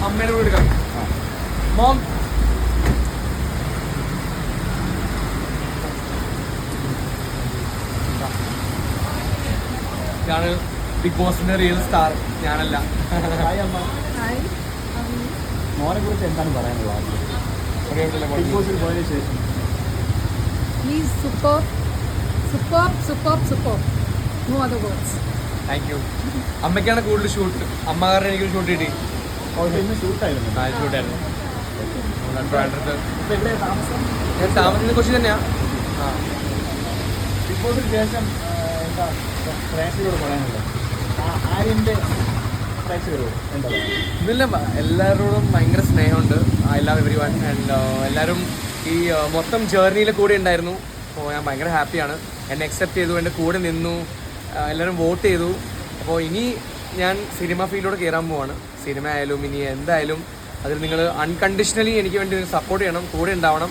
അമ്മേനെ കൂടെ എടുക്കാം. മോം ഇതാണ് ബിഗ് ബോസിന്റെ റിയൽ സ്റ്റാർ, ഞാനല്ല. മോനെ കുറിച്ച് എന്താണ് പറയാനുള്ളത്? ബിഗ് ബോസിൽ പോയതിനു ശേഷം താങ്ക് യു. അമ്മയ്ക്കാണ് കൂടുതൽ ഷൂട്ട്, അമ്മ കാരണം എനിക്ക് ഷൂട്ട് കിട്ടി. ഷൂട്ടായിരുന്നു. ഷൂട്ടായിരുന്നു. താമസം ഞാൻ താമസിക്കുന്ന കൊച്ചി തന്നെയാ. ബിഗ് ബോസിന് ശേഷം എന്താ പ്രേക്ഷകരോട് പറയാനുള്ളത്? ആര്യൻ്റെ പ്രേക്ഷകരോട് എന്താ പറയുക? ഇതില്ല, എല്ലാവരോടും ഭയങ്കര സ്നേഹമുണ്ട്. I love every one. And എല്ലാവരും ഈ മൊത്തം ജേർണിയിൽ കൂടെ ഉണ്ടായിരുന്നു. അപ്പോൾ ഞാൻ ഭയങ്കര ഹാപ്പിയാണ്. എന്നെ അക്സെപ്റ്റ് ചെയ്തു, എൻ്റെ കൂടെ നിന്നു, എല്ലാവരും വോട്ട് ചെയ്തു. അപ്പോൾ ഇനി ഞാൻ സിനിമ ഫീൽഡിലൂടെ കയറാൻ പോവാണ്. സിനിമ ആയാലും ഇനി എന്തായാലും അതിൽ നിങ്ങൾ അൺകണ്ടീഷണലി എനിക്ക് വേണ്ടി സപ്പോർട്ട് ചെയ്യണം, കൂടെ ഉണ്ടാവണം.